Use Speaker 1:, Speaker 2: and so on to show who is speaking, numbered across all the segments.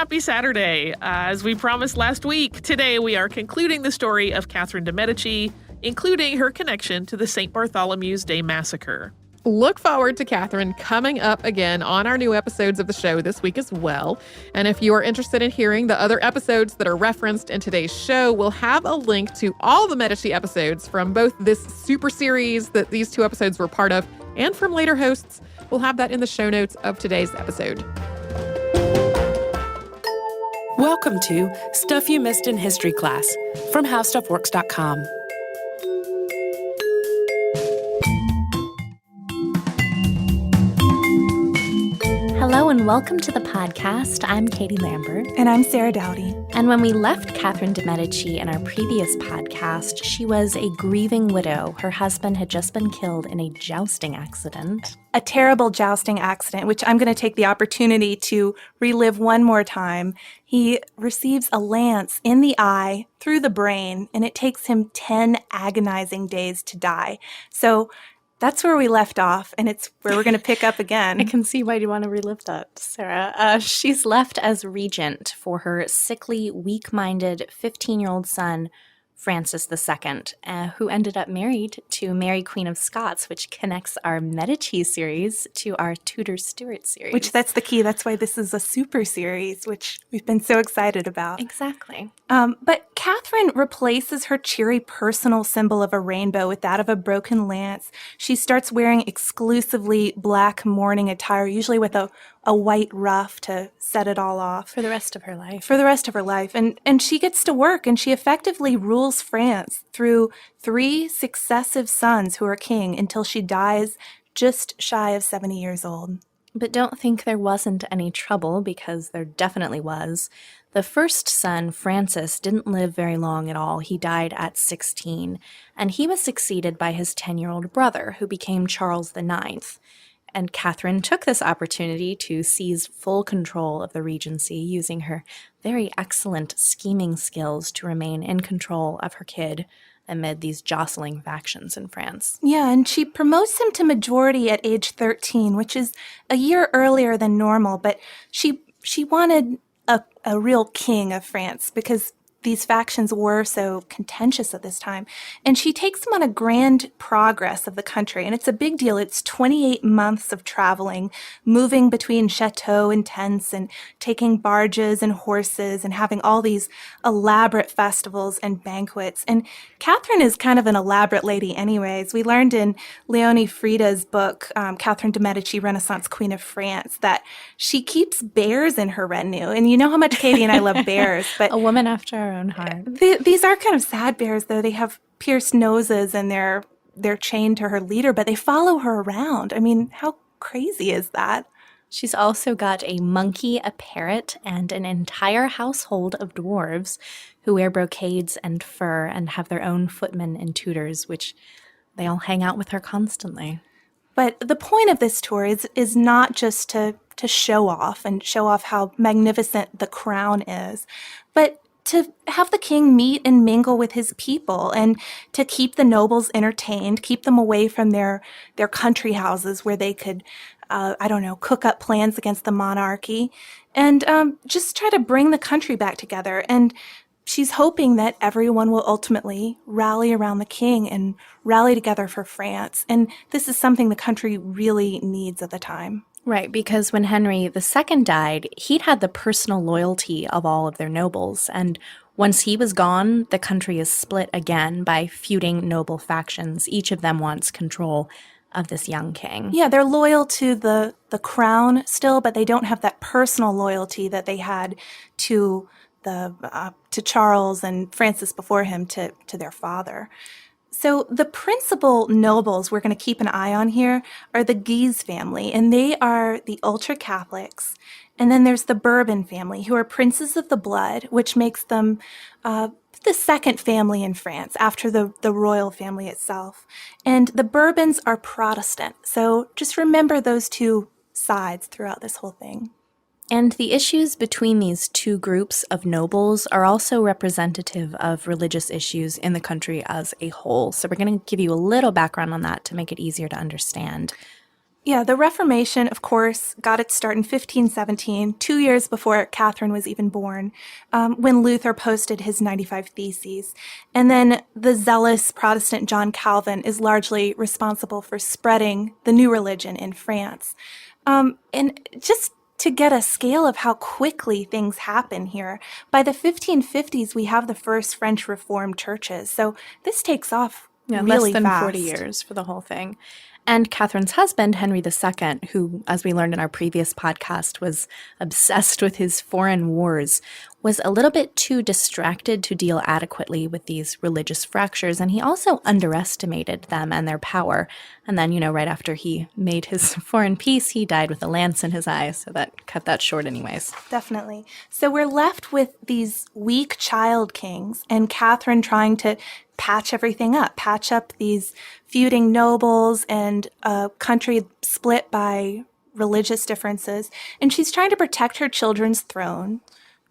Speaker 1: happy Saturday. As we promised last week, today we are concluding the story of Catherine de' Medici, including her connection to the St. Bartholomew's Day massacre.
Speaker 2: Look forward to Catherine coming up again on our new episodes of the show this week as well. And if you are interested in hearing the other episodes that are referenced in today's show, we'll have a link to all the Medici episodes from both this super series that these two episodes were part of and from later hosts. We'll have that in the show notes of today's episode.
Speaker 3: Welcome to Stuff You Missed in History Class from HowStuffWorks.com.
Speaker 4: Hello and welcome to the podcast. I'm Katie Lambert.
Speaker 5: And I'm Sarah Dowdy.
Speaker 4: And when we left Catherine de' Medici in our previous podcast, she was a grieving widow. Her husband had just been killed in a jousting accident.
Speaker 5: A terrible jousting accident, which I'm going to take the opportunity to relive one more time. He receives a lance in the eye through the brain, and it takes him 10 agonizing days to die. So that's where we left off, and it's where we're going to pick up again.
Speaker 4: I can see why you want to relive that, Sarah. She's left as regent for her sickly, weak-minded 15-year-old son, Francis II, who ended up married to Mary, Queen of Scots, which connects our Medici series to our Tudor-Stuart series.
Speaker 5: Which, that's the key. That's why this is a super series, which we've been so excited about.
Speaker 4: Exactly.
Speaker 5: But Catherine replaces her cheery personal symbol of a rainbow with that of a broken lance. She starts wearing exclusively black mourning attire, usually with a white ruff to set it all off.
Speaker 4: For the rest of her life.
Speaker 5: For the rest of her life. And she gets to work, and she effectively rules France through 3 successive sons who are king until she dies just shy of 70 years old.
Speaker 4: But don't think there wasn't any trouble, because there definitely was. The first son, Francis, didn't live very long at all. He died at 16, and he was succeeded by his 10-year-old brother, who became Charles IX. And Catherine took this opportunity to seize full control of the regency, using her very excellent scheming skills to remain in control of her kid amid these jostling factions in France.
Speaker 5: Yeah, and she promotes him to majority at age 13, which is a year earlier than normal, but she wanted a real king of France because these factions were so contentious at this time. And she takes him on a grand progress of the country. And it's a big deal. It's 28 months of traveling, moving between chateaux and tents and taking barges and horses and having all these elaborate festivals and banquets. And Catherine is kind of an elaborate lady anyways. We learned in Leone Frida's book, Catherine de' Medici, Renaissance Queen of France, that she keeps bears in her retinue. And you know how much Katie and I love bears. But
Speaker 4: a woman after her own heart.
Speaker 5: These are kind of sad bears, though. They have pierced noses and they're chained to her leader, but they follow her around. I mean, how crazy is that?
Speaker 4: She's also got a monkey, a parrot, and an entire household of dwarves who wear brocades and fur and have their own footmen and tutors, which they all hang out with her constantly.
Speaker 5: But the point of this tour is not just to show off and show off how magnificent the crown is, but to have the king meet and mingle with his people and to keep the nobles entertained, keep them away from their country houses where they could, cook up plans against the monarchy and just try to bring the country back together. And she's hoping that everyone will ultimately rally around the king and rally together for France. And this is something the country really needs at the time.
Speaker 4: Right, because when Henry II died, he'd had the personal loyalty of all of their nobles, and once he was gone, the country is split again by feuding noble factions. Each of them wants control of this young king.
Speaker 5: Yeah, they're loyal to the crown still, but they don't have that personal loyalty that they had to Charles and Francis before him to their father. So the principal nobles we're going to keep an eye on here are the Guise family, and they are the ultra-Catholics. And then there's the Bourbon family, who are princes of the blood, which makes them the second family in France after the royal family itself. And the Bourbons are Protestant. So just remember those two sides throughout this whole thing.
Speaker 4: And the issues between these two groups of nobles are also representative of religious issues in the country as a whole. So we're going to give you a little background on that to make it easier to understand.
Speaker 5: Yeah, the Reformation, of course, got its start in 1517, 2 years before Catherine was even born, when Luther posted his 95 Theses. And then the zealous Protestant John Calvin is largely responsible for spreading the new religion in France. And just to get a scale of how quickly things happen here, by the 1550s, we have the first French Reformed churches. So this takes off really
Speaker 4: less than
Speaker 5: fast.
Speaker 4: 40 years for the whole thing. And Catherine's husband, Henry II, who, as we learned in our previous podcast, was obsessed with his foreign wars, was a little bit too distracted to deal adequately with these religious fractures, and he also underestimated them and their power. And then, right after he made his foreign peace, he died with a lance in his eye, so that cut that short anyways.
Speaker 5: Definitely. So we're left with these weak child kings and Catherine trying to patch everything up, patch up these feuding nobles and a country split by religious differences. And she's trying to protect her children's throne.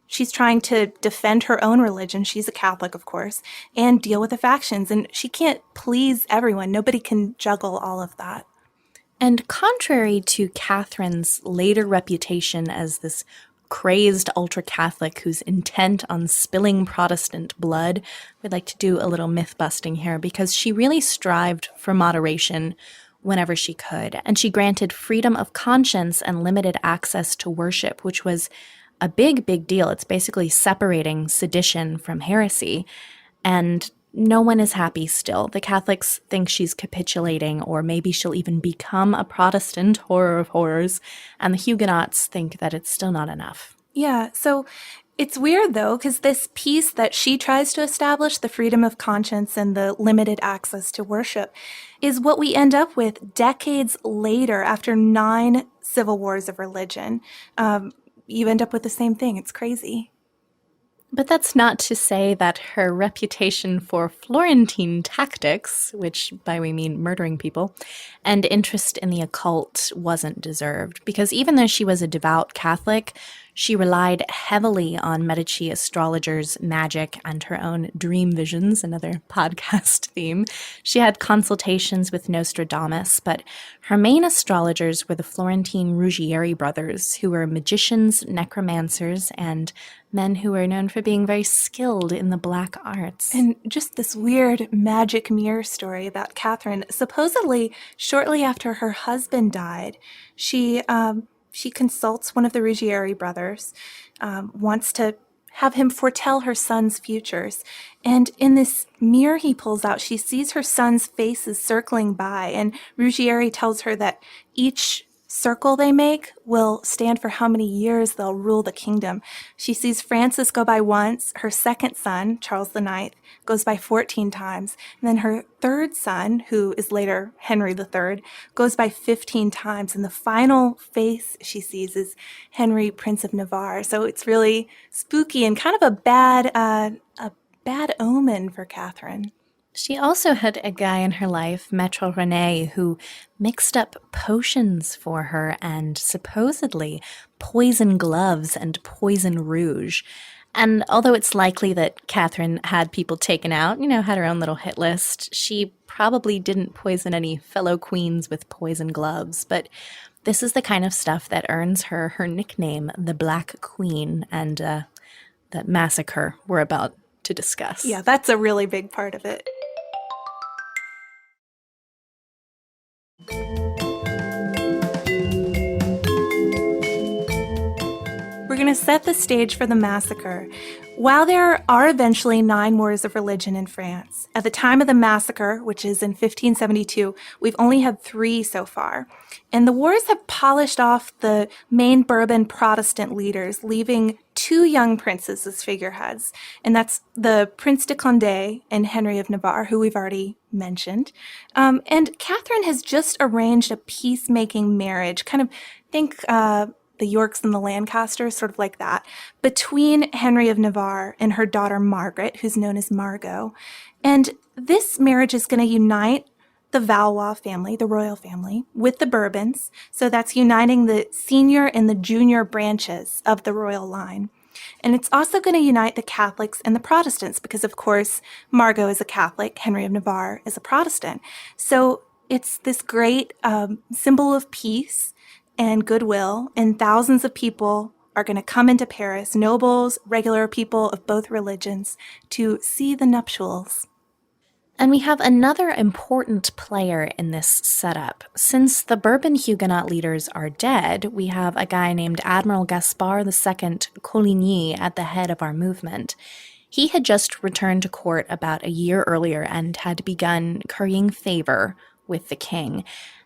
Speaker 5: She's trying to defend her own religion. She's a Catholic, of course, and deal with the factions. And she can't please everyone. Nobody can juggle all of that.
Speaker 4: And contrary to Catherine's later reputation as this crazed ultra-Catholic who's intent on spilling Protestant blood, we'd like to do a little myth-busting here because she really strived for moderation whenever she could. And she granted freedom of conscience and limited access to worship, which was a big, big deal. It's basically separating sedition from heresy. And no one is happy still. The Catholics think she's capitulating, or maybe she'll even become a Protestant, horror of horrors, and the Huguenots think that it's still not enough.
Speaker 5: Yeah, so it's weird, though, because this peace that she tries to establish, the freedom of conscience and the limited access to worship, is what we end up with decades later after 9 civil wars of religion. You end up with the same thing. It's crazy.
Speaker 4: But that's not to say that her reputation for Florentine tactics, which by we mean murdering people, and interest in the occult wasn't deserved. Because even though she was a devout Catholic, she relied heavily on Medici astrologers' magic and her own dream visions, another podcast theme. She had consultations with Nostradamus, but her main astrologers were the Florentine Ruggieri brothers, who were magicians, necromancers, and men who were known for being very skilled in the black arts.
Speaker 5: And just this weird magic mirror story about Catherine. Supposedly, shortly after her husband died, she consults one of the Ruggieri brothers, wants to have him foretell her son's futures. And in this mirror he pulls out, she sees her son's faces circling by, and Ruggieri tells her that each circle they make will stand for how many years they'll rule the kingdom. She sees Francis go by once, her second son, Charles IX, goes by 14 times, and then her third son, who is later Henry III, goes by 15 times, and the final face she sees is Henry, Prince of Navarre. So it's really spooky and kind of a bad omen for Catherine.
Speaker 4: She also had a guy in her life, Maître René, who mixed up potions for her and supposedly poison gloves and poison rouge. And although it's likely that Catherine had people taken out, had her own little hit list, she probably didn't poison any fellow queens with poison gloves. But this is the kind of stuff that earns her her nickname, the Black Queen, and that massacre we're about to discuss.
Speaker 5: Yeah, that's a really big part of it. We're going to set the stage for the massacre. While there are eventually 9 wars of religion in France, at the time of the massacre, which is in 1572, we've only had 3 so far. And the wars have polished off the main Bourbon Protestant leaders, leaving 2 young princes as figureheads. And that's the Prince de Condé and Henry of Navarre, who we've already mentioned. And Catherine has just arranged a peacemaking marriage, kind of think the Yorks and the Lancasters, sort of like that, between Henry of Navarre and her daughter Margaret, who's known as Margot. And this marriage is going to unite the Valois family, the royal family, with the Bourbons. So that's uniting the senior and the junior branches of the royal line. And it's also going to unite the Catholics and the Protestants because, of course, Margot is a Catholic, Henry of Navarre is a Protestant. So it's this great symbol of peace and goodwill, and thousands of people are going to come into Paris, nobles, regular people of both religions, to see the nuptials.
Speaker 4: And we have another important player in this setup. Since the Bourbon Huguenot leaders are dead, we have a guy named Admiral Gaspard II Coligny at the head of our movement. He had just returned to court about a year earlier and had begun currying favor with the king.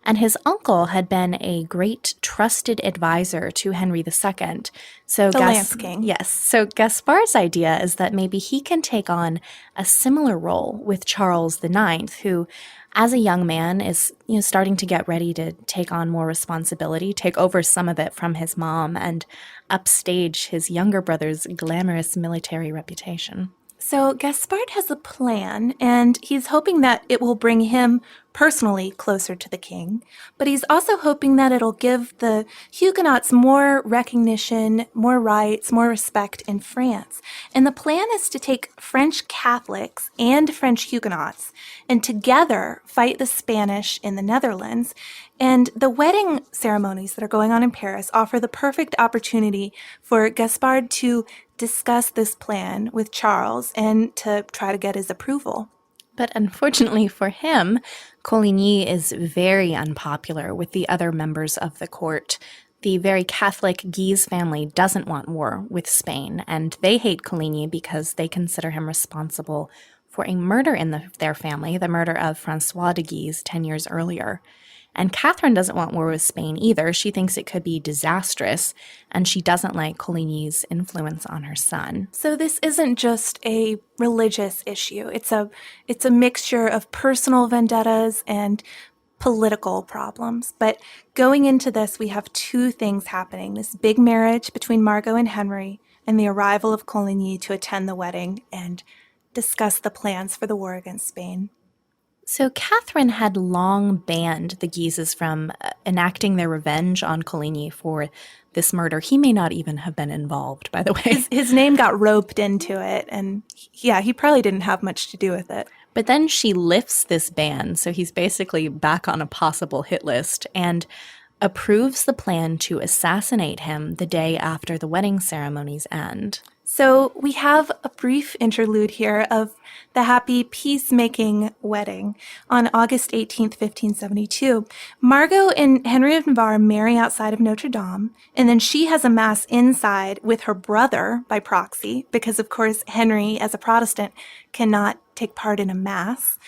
Speaker 4: And his uncle had been a great trusted advisor to Henry II. So
Speaker 5: the Lance King.
Speaker 4: Yes. So Gaspard's idea is that maybe he can take on a similar role with Charles IX, who, as a young man, is starting to get ready to take on more responsibility, take over some of it from his mom, and upstage his younger brother's glamorous military reputation.
Speaker 5: So Gaspard has a plan, and he's hoping that it will bring him personally closer to the king, but he's also hoping that it'll give the Huguenots more recognition, more rights, more respect in France. And the plan is to take French Catholics and French Huguenots and together fight the Spanish in the Netherlands. And the wedding ceremonies that are going on in Paris offer the perfect opportunity for Gaspard to discuss this plan with Charles and to try to get his approval.
Speaker 4: But unfortunately for him, Coligny is very unpopular with the other members of the court. The very Catholic Guise family doesn't want war with Spain, and they hate Coligny because they consider him responsible for a murder in their family, the murder of Francois de Guise 10 years earlier. And Catherine doesn't want war with Spain either. She thinks it could be disastrous, and she doesn't like Coligny's influence on her son.
Speaker 5: So this isn't just a religious issue. It's a mixture of personal vendettas and political problems. But going into this, we have two things happening. This big marriage between Margot and Henry, and the arrival of Coligny to attend the wedding and discuss the plans for the war against Spain.
Speaker 4: So Catherine had long banned the Guises from enacting their revenge on Coligny for this murder. He may not even have been involved, by the way.
Speaker 5: His name got roped into it, and yeah, he probably didn't have much to do with it.
Speaker 4: But then she lifts this ban, so he's basically back on a possible hit list, and approves the plan to assassinate him the day after the wedding ceremonies end.
Speaker 5: So we have a brief interlude here of the happy peacemaking wedding on August 18th, 1572. Margot and Henry of Navarre marry outside of Notre Dame, and then she has a mass inside with her brother by proxy, because of course Henry, as a Protestant, cannot take part in a mass.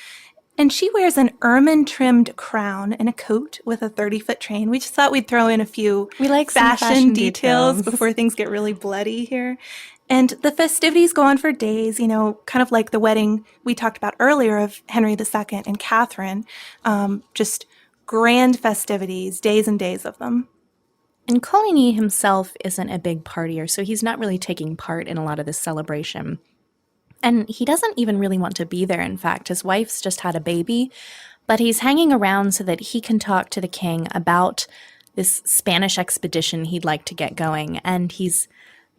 Speaker 5: And she wears an ermine-trimmed crown and a coat with a 30-foot train. We just thought we'd throw in a few fashion details before things get really bloody here. And the festivities go on for days, kind of like the wedding we talked about earlier of Henry II and Catherine. Just grand festivities, days and days of them.
Speaker 4: And Coligny himself isn't a big partier, so he's not really taking part in a lot of this celebration. And he doesn't even really want to be there, in fact. His wife's just had a baby, but he's hanging around so that he can talk to the king about this Spanish expedition he'd like to get going. And he's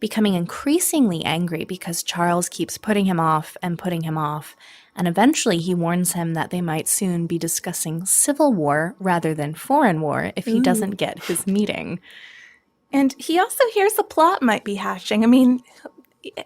Speaker 4: becoming increasingly angry because Charles keeps putting him off. And eventually he warns him that they might soon be discussing civil war rather than foreign war if he doesn't get his meeting.
Speaker 5: And he also hears a plot might be hatching. I mean,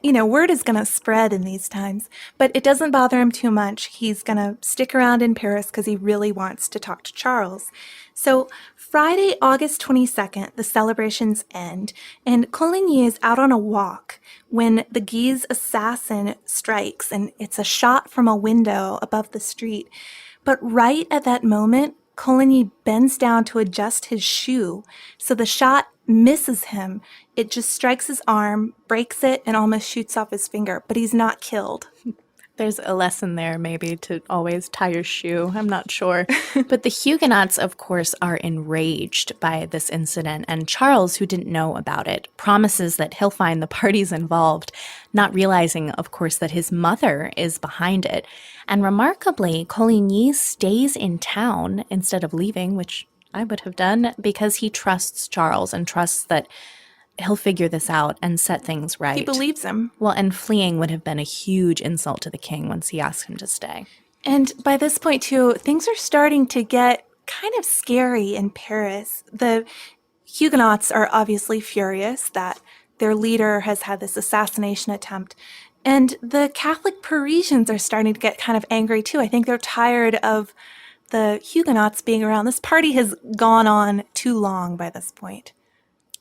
Speaker 5: word is going to spread in these times, but it doesn't bother him too much. He's going to stick around in Paris because he really wants to talk to Charles. So Friday, August 22nd, the celebrations end, and Coligny is out on a walk when the Guise assassin strikes, and it's a shot from a window above the street. But right at that moment, Coligny bends down to adjust his shoe, so the shot misses him. It just strikes his arm, breaks it, and almost shoots off his finger, but he's not killed.
Speaker 4: There's a lesson there, maybe, to always tie your shoe. I'm not sure. But the Huguenots, of course, are enraged by this incident, and Charles, who didn't know about it, promises that he'll find the parties involved, not realizing, of course, that his mother is behind it. And remarkably, Coligny stays in town instead of leaving, which I would have done, because he trusts Charles and trusts that he'll figure this out and set things right.
Speaker 5: He believes him.
Speaker 4: Well, and fleeing would have been a huge insult to the king once he asked him to stay.
Speaker 5: And by this point, too, things are starting to get kind of scary in Paris. The Huguenots are obviously furious that their leader has had this assassination attempt. And the Catholic Parisians are starting to get kind of angry, too. I think they're tired of the Huguenots being around. This party has gone on too long by this point.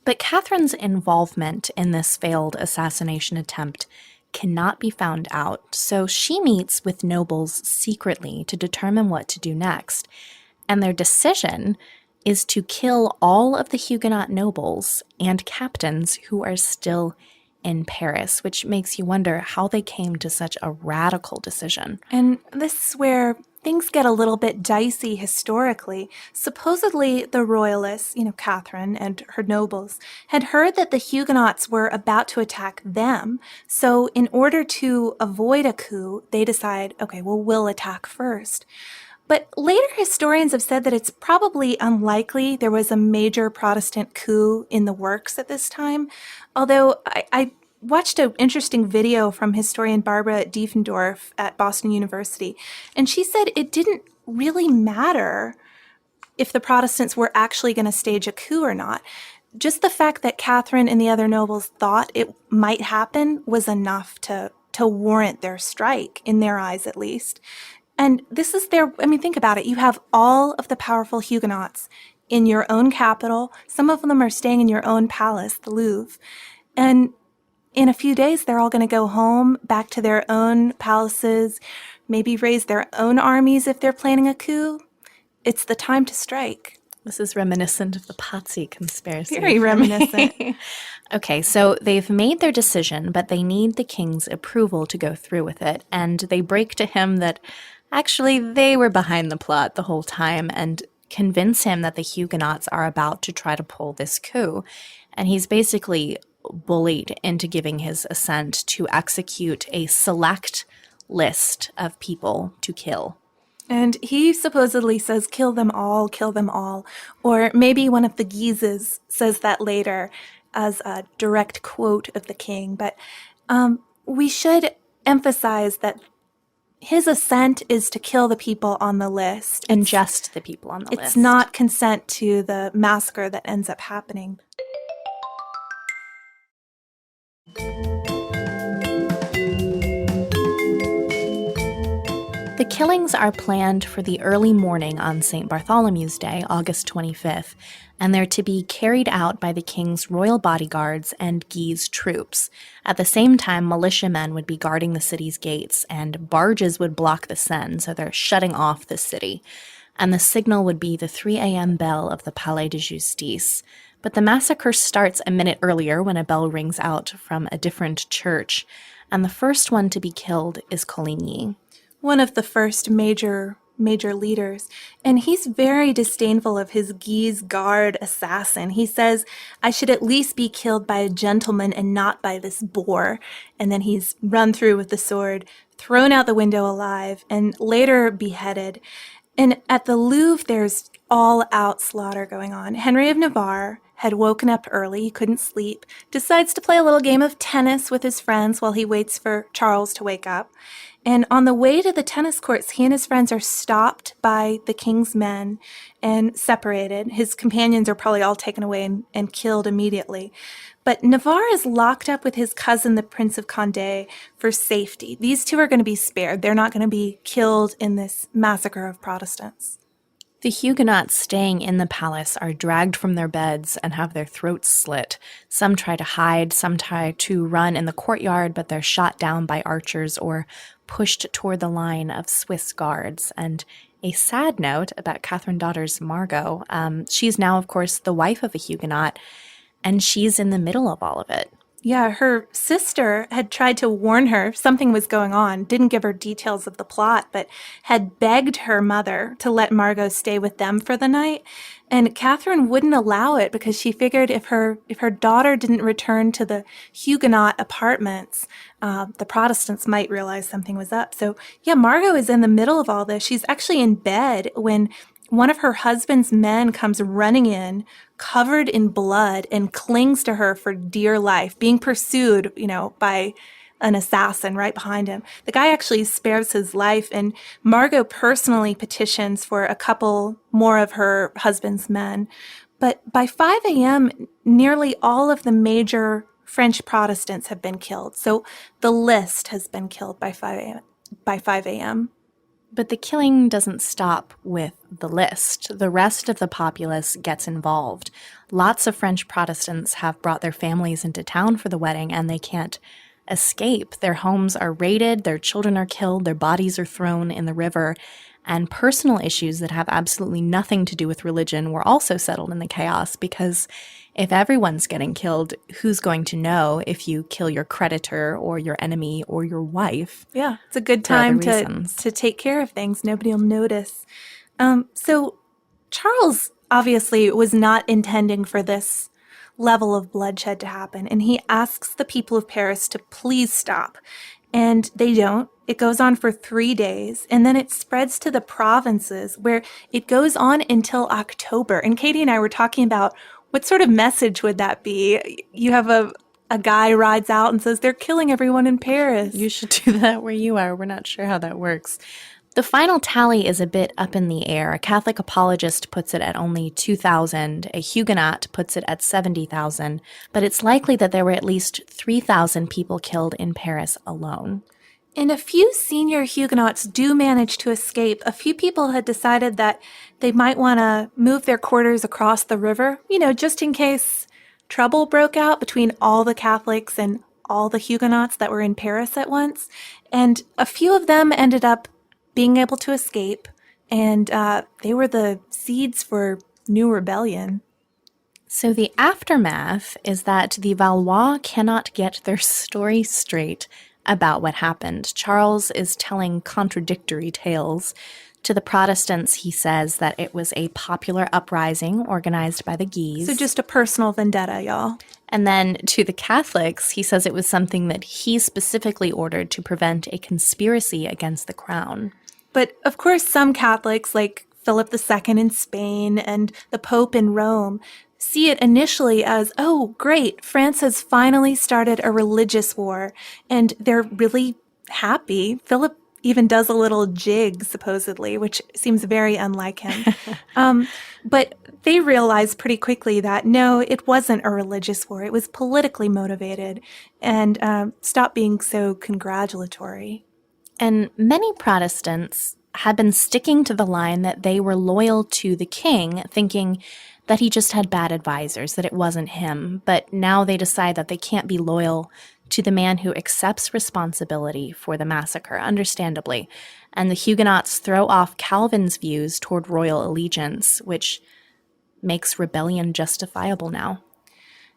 Speaker 4: But Catherine's involvement in this failed assassination attempt cannot be found out, so she meets with nobles secretly to determine what to do next. And their decision is to kill all of the Huguenot nobles and captains who are still in Paris, which makes you wonder how they came to such a radical decision.
Speaker 5: And this is where things get a little bit dicey historically. Supposedly, the royalists, Catherine and her nobles, had heard that the Huguenots were about to attack them. So in order to avoid a coup, they decide, okay, well, we'll attack first. But later historians have said that it's probably unlikely there was a major Protestant coup in the works at this time. Although I watched an interesting video from historian Barbara Diefendorf at Boston University, and she said it didn't really matter if the Protestants were actually going to stage a coup or not. Just the fact that Catherine and the other nobles thought it might happen was enough to warrant their strike, in their eyes at least. And this is think about it. You have all of the powerful Huguenots in your own capital. Some of them are staying in your own palace, the Louvre. And in a few days, they're all going to go home, back to their own palaces, maybe raise their own armies if they're planning a coup. It's the time to strike.
Speaker 4: This is reminiscent of the Potsy conspiracy.
Speaker 5: Very reminiscent.
Speaker 4: Okay, so they've made their decision, but they need the king's approval to go through with it. And they break to him that actually they were behind the plot the whole time and convince him that the Huguenots are about to try to pull this coup. And he's basically bullied into giving his assent to execute a select list of people to kill.
Speaker 5: And he supposedly says, kill them all, or maybe one of the Guises says that later as a direct quote of the king. But we should emphasize that his assent is to kill the people on the list.
Speaker 4: And just the people on the list.
Speaker 5: It's not consent to the massacre that ends up happening.
Speaker 4: The killings are planned for the early morning on St. Bartholomew's Day, August 25th, and they're to be carried out by the king's royal bodyguards and Guise troops. At the same time, militiamen would be guarding the city's gates, and barges would block the Seine, so they're shutting off the city. And the signal would be the 3 a.m. bell of the Palais de Justice. But the massacre starts a minute earlier when a bell rings out from a different church, and the first one to be killed is Coligny.
Speaker 5: One of the first major leaders, and he's very disdainful of his Guise guard assassin. He says, I should at least be killed by a gentleman and not by this boor. And then he's run through with the sword, thrown out the window alive, and later beheaded. And at the Louvre, there's all-out slaughter going on. Henry of Navarre had woken up early, he couldn't sleep, decides to play a little game of tennis with his friends while he waits for Charles to wake up. And on the way to the tennis courts, he and his friends are stopped by the king's men and separated. His companions are probably all taken away and killed immediately. But Navarre is locked up with his cousin, the Prince of Condé, for safety. These two are going to be spared. They're not going to be killed in this massacre of Protestants.
Speaker 4: The Huguenots staying in the palace are dragged from their beds and have their throats slit. Some try to hide, some try to run in the courtyard, but they're shot down by archers or pushed toward the line of Swiss guards. And a sad note about Catherine's daughter Margot, she's now, of course, the wife of a Huguenot, and she's in the middle of all of it.
Speaker 5: Yeah, her sister had tried to warn her something was going on, didn't give her details of the plot, but had begged her mother to let Margot stay with them for the night. And Catherine wouldn't allow it because she figured if her daughter didn't return to the Huguenot apartments, the Protestants might realize something was up. So yeah, Margot is in the middle of all this. She's actually in bed when one of her husband's men comes running in, covered in blood, and clings to her for dear life, being pursued, by an assassin right behind him. The guy actually spares his life, and Margot personally petitions for a couple more of her husband's men. But by 5 a.m., nearly all of the major French Protestants have been killed. So the list has been killed by 5 a.m.
Speaker 4: But the killing doesn't stop with the list. The rest of the populace gets involved. Lots of French Protestants have brought their families into town for the wedding, and they can't escape. Their homes are raided, their children are killed, their bodies are thrown in the river, and personal issues that have absolutely nothing to do with religion were also settled in the chaos, because if everyone's getting killed, who's going to know if you kill your creditor or your enemy or your wife?
Speaker 5: Yeah, it's a good time to take care of things. Nobody will notice. So Charles obviously was not intending for this level of bloodshed to happen, and he asks the people of Paris to please stop. And they don't. It goes on for 3 days, and then it spreads to the provinces, where it goes on until October. And Katie and I were talking about, what sort of message would that be? You have a guy rides out and says, they're killing everyone in Paris.
Speaker 4: You should do that where you are. We're not sure how that works. The final tally is a bit up in the air. A Catholic apologist puts it at only 2,000. A Huguenot puts it at 70,000. But it's likely that there were at least 3,000 people killed in Paris alone.
Speaker 5: And a few senior Huguenots do manage to escape. A few people had decided that they might want to move their quarters across the river, just in case trouble broke out between all the Catholics and all the Huguenots that were in Paris at once. And a few of them ended up being able to escape, and they were the seeds for new rebellion.
Speaker 4: So the aftermath is that the Valois cannot get their story straight about what happened. Charles is telling contradictory tales. To the Protestants, he says that it was a popular uprising organized by the Guises.
Speaker 5: So just a personal vendetta, y'all.
Speaker 4: And then to the Catholics, he says it was something that he specifically ordered to prevent a conspiracy against the crown.
Speaker 5: But of course, some Catholics, like Philip II in Spain and the Pope in Rome, see it initially as, oh, great, France has finally started a religious war, and they're really happy. Philip even does a little jig, supposedly, which seems very unlike him. But they realized pretty quickly that, no, it wasn't a religious war. It was politically motivated, and stopped being so congratulatory.
Speaker 4: And many Protestants had been sticking to the line that they were loyal to the king, thinking that he just had bad advisors, that it wasn't him. But now they decide that they can't be loyal to the man who accepts responsibility for the massacre, understandably. And the Huguenots throw off Calvin's views toward royal allegiance, which makes rebellion justifiable now.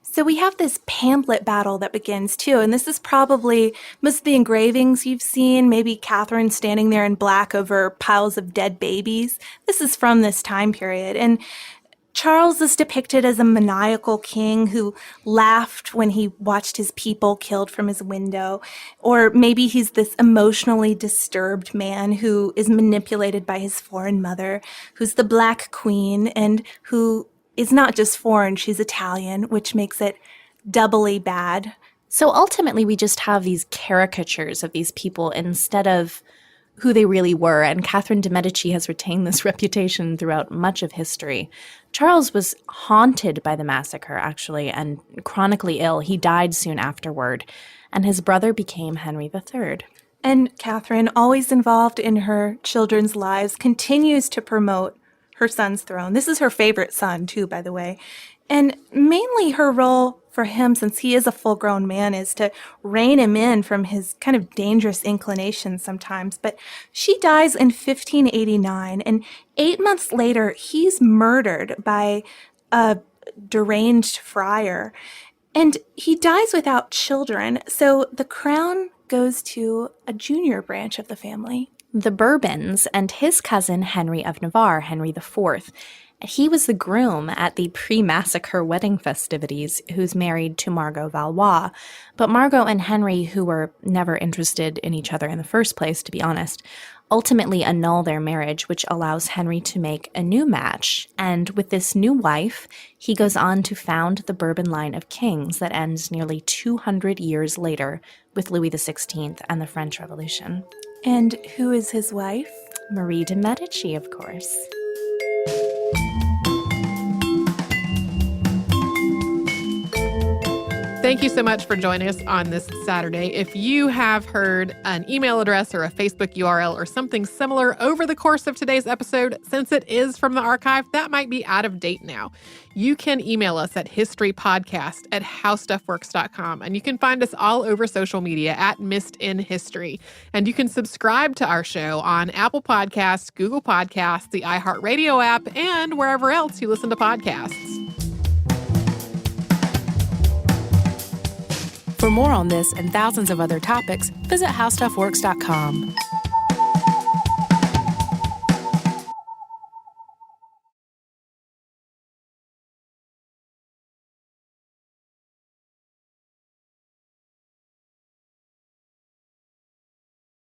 Speaker 5: So we have this pamphlet battle that begins too, and this is probably most of the engravings you've seen, maybe Catherine standing there in black over piles of dead babies. This is from this time period, and Charles is depicted as a maniacal king who laughed when he watched his people killed from his window, or maybe he's this emotionally disturbed man who is manipulated by his foreign mother, who's the Black Queen, and who is not just foreign, she's Italian, which makes it doubly bad.
Speaker 4: So ultimately, we just have these caricatures of these people instead of who they really were, and Catherine de' Medici has retained this reputation throughout much of history. Charles was haunted by the massacre, actually, and chronically ill. He died soon afterward, and his brother became Henry III.
Speaker 5: And Catherine, always involved in her children's lives, continues to promote her son's throne. This is her favorite son, too, by the way. And mainly her role for him, since he is a full-grown man, is to rein him in from his kind of dangerous inclinations sometimes. But she dies in 1589, and 8 months later, he's murdered by a deranged friar. And he dies without children, so the crown goes to a junior branch of the family.
Speaker 4: The Bourbons and his cousin Henry of Navarre, Henry IV. He was the groom at the pre-massacre wedding festivities who's married to Margot Valois. But Margot and Henry, who were never interested in each other in the first place, to be honest, ultimately annul their marriage, which allows Henry to make a new match. And with this new wife, he goes on to found the Bourbon line of kings that ends nearly 200 years later with Louis XVI and the French Revolution.
Speaker 5: And who is his wife?
Speaker 4: Marie de Medici, of course.
Speaker 2: Thank you so much for joining us on this Saturday. If you have heard an email address or a Facebook URL or something similar over the course of today's episode, since it is from the archive, that might be out of date now. You can email us at historypodcast@howstuffworks.com, and you can find us all over social media at Missed in History. And you can subscribe to our show on Apple Podcasts, Google Podcasts, the iHeartRadio app, and wherever else you listen to podcasts.
Speaker 3: For more on this and thousands of other topics, visit howstuffworks.com.